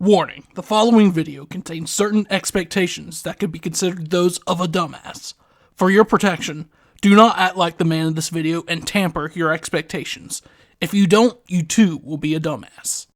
Warning, the following video contains certain expectations that could be considered those of a dumbass. For your protection, do not act like the man in this video and tamper your expectations. If you don't, you too will be a dumbass.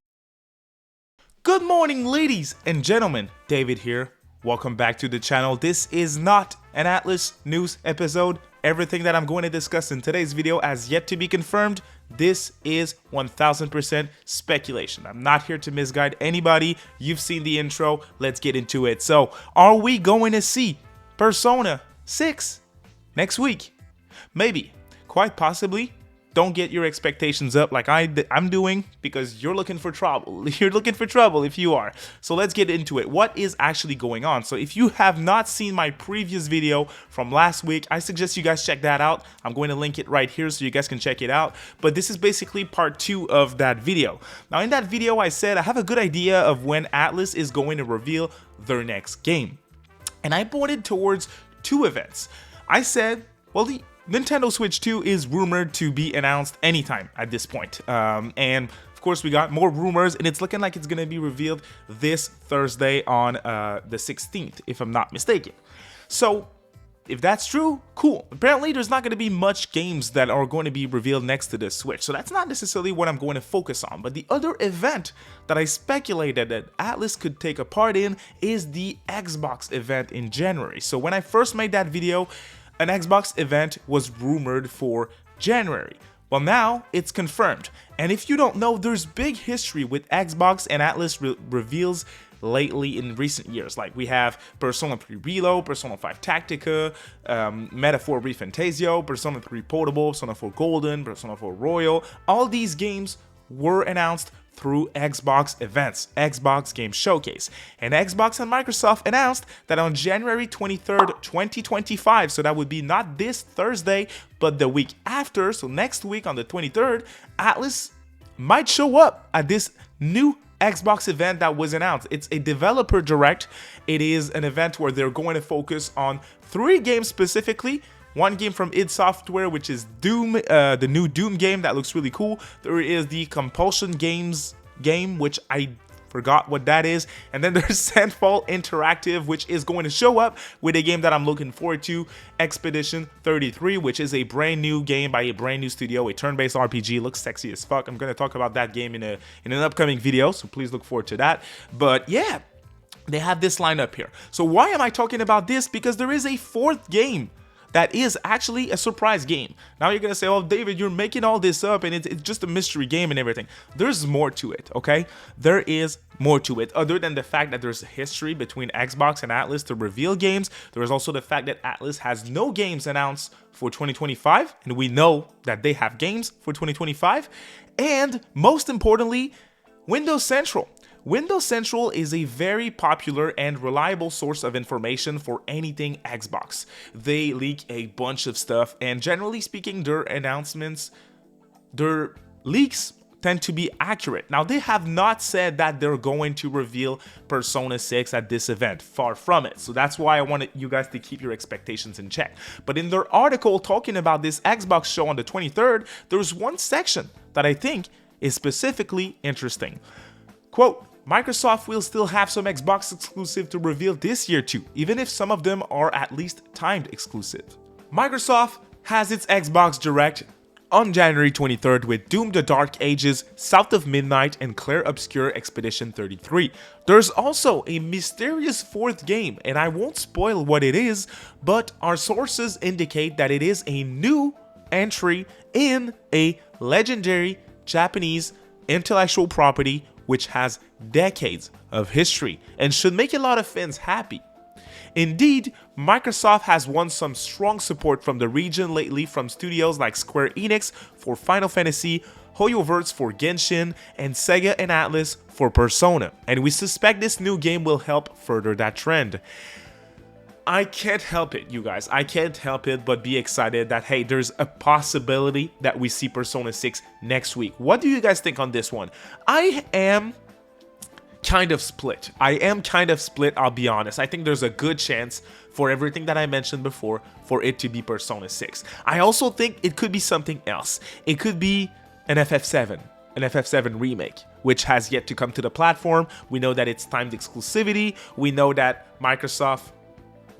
Good morning, ladies and gentlemen, David here. Welcome back to the channel. This is not an ATLUS news episode. Everything that I'm going to discuss in today's video has yet to be confirmed. This is 1000% speculation. I'm not here to misguide anybody. You've seen the intro. Let's get into it. So, are we going to see Persona 6 next week? Maybe. Quite possibly. Don't get your expectations up like I'm doing, because you're looking for trouble. You're looking for trouble if you are. So let's get into it. What is actually going on? So if you have not seen my previous video from last week, I suggest you guys check that out. I'm going to link it right here so you guys can check it out. But this is basically part 2 of that video. Now in that video I said I have a good idea of when ATLUS is going to reveal their next game. And I pointed towards 2 events. I said, well, the Nintendo Switch 2 is rumored to be announced anytime at this point. And of course we got more rumors, and it's looking like it's going to be revealed this Thursday on the 16th, if I'm not mistaken. So if that's true, cool. Apparently there's not going to be much games that are going to be revealed next to the Switch, so that's not necessarily what I'm going to focus on. But the other event that I speculated that ATLUS could take a part in is the Xbox event in January. So when I first made that video, an Xbox event was rumored for January. Well, now it's confirmed. And if you don't know, there's big history with Xbox and ATLUS reveals lately in recent years. Like we have Persona 3 Reload, Persona 5 Tactica, Metaphor ReFantazio, Persona 3 Portable, Persona 4 Golden, Persona 4 Royal. All these games were announced through Xbox events, Xbox Game Showcase. And Xbox and Microsoft announced that on January 23rd, 2025, so that would be not this Thursday, but the week after, so next week on the 23rd, ATLUS might show up at this new Xbox event that was announced. It's a developer direct. It is an event where they're going to focus on 3 games specifically. One game from id Software, which is Doom, the new Doom game that looks really cool. There is the Compulsion Games game, which I forgot what that is. And then there's Sandfall Interactive, which is going to show up with a game that I'm looking forward to, Expedition 33, which is a brand new game by a brand new studio, a turn-based RPG. Looks sexy as fuck. I'm going to talk about that game in an upcoming video, so please look forward to that. But yeah, they have this lineup here. So why am I talking about this? Because there is a 4th game that is actually a surprise game. Now you're gonna say, oh David, you're making all this up and it's just a mystery game and everything. There's more to it, okay? There is more to it. Other than the fact that there's a history between Xbox and ATLUS to reveal games, there is also the fact that ATLUS has no games announced for 2025, and we know that they have games for 2025. And most importantly, Windows Central. Windows Central is a very popular and reliable source of information for anything Xbox. They leak a bunch of stuff, and generally speaking, their announcements, their leaks tend to be accurate. Now, they have not said that they're going to reveal Persona 6 at this event. Far from it. So that's why I wanted you guys to keep your expectations in check. But in their article talking about this Xbox show on the 23rd, there's one section that I think is specifically interesting. Quote, Microsoft will still have some Xbox exclusive to reveal this year too, even if some of them are at least timed exclusive. Microsoft has its Xbox Direct on January 23rd with Doom the Dark Ages, South of Midnight, and Clair Obscur Expedition 33. There's also a mysterious 4th game, and I won't spoil what it is, but our sources indicate that it is a new entry in a legendary Japanese intellectual property which has decades of history and should make a lot of fans happy. Indeed, Microsoft has won some strong support from the region lately from studios like Square Enix for Final Fantasy, HoYoverse for Genshin, and Sega and ATLUS for Persona, and we suspect this new game will help further that trend. I can't help it, you guys. I can't help it but be excited that, hey, there's a possibility that we see Persona 6 next week. What do you guys think on this one? I am kind of split. I'll be honest. I think there's a good chance for everything that I mentioned before for it to be Persona 6. I also think it could be something else. It could be an FF7 remake. which has yet to come to the platform. We know that it's timed exclusivity. We know that Microsoft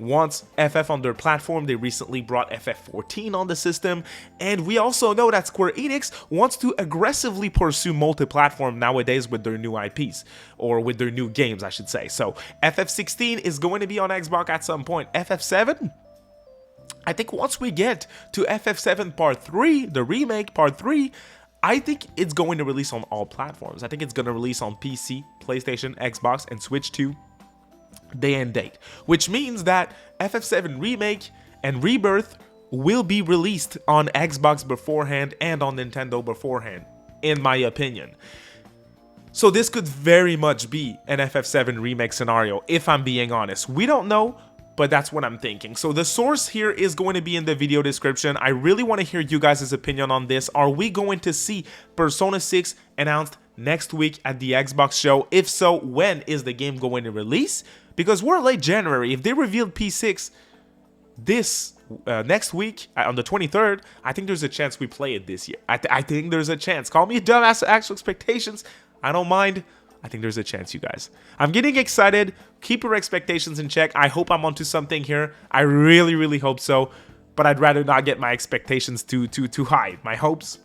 wants FF on their platform. They recently brought FF14 on the system, and we also know that Square Enix wants to aggressively pursue multi-platform nowadays with their new IPs, or with their new games, I should say. So FF16 is going to be on Xbox at some point. FF7, I think once we get to FF7 Part 3, the remake Part 3, I think it's going to release on all platforms. I think it's going to release on PC, PlayStation, Xbox, and Switch 2 day and date, which means that FF7 Remake and Rebirth will be released on Xbox beforehand and on Nintendo beforehand, in my opinion. So this could very much be an FF7 Remake scenario, if I'm being honest. We don't know, but that's what I'm thinking. So the source here is going to be in the video description. I really want to hear you guys' opinion on this. Are we going to see Persona 6 announced next week at the Xbox show? If so, when is the game going to release? Because we're late January. If they revealed P6 this next week on the 23rd, I think there's a chance we play it this year. I think there's a chance. Call me a dumbass, actual expectations. I don't mind. I think there's a chance, you guys. I'm getting excited. Keep your expectations in check. I hope I'm onto something here. I really, really hope so. But I'd rather not get my expectations too high. My hopes,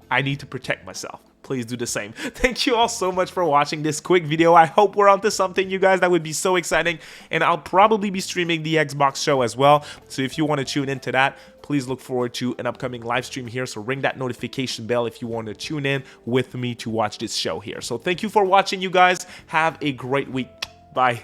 I need to protect myself. Please do the same. Thank you all so much for watching this quick video. I hope we're onto something, you guys. That would be so exciting. And I'll probably be streaming the Xbox show as well. So if you want to tune into that, please look forward to an upcoming live stream here. So ring that notification bell if you want to tune in with me to watch this show here. So thank you for watching, you guys. Have a great week. Bye.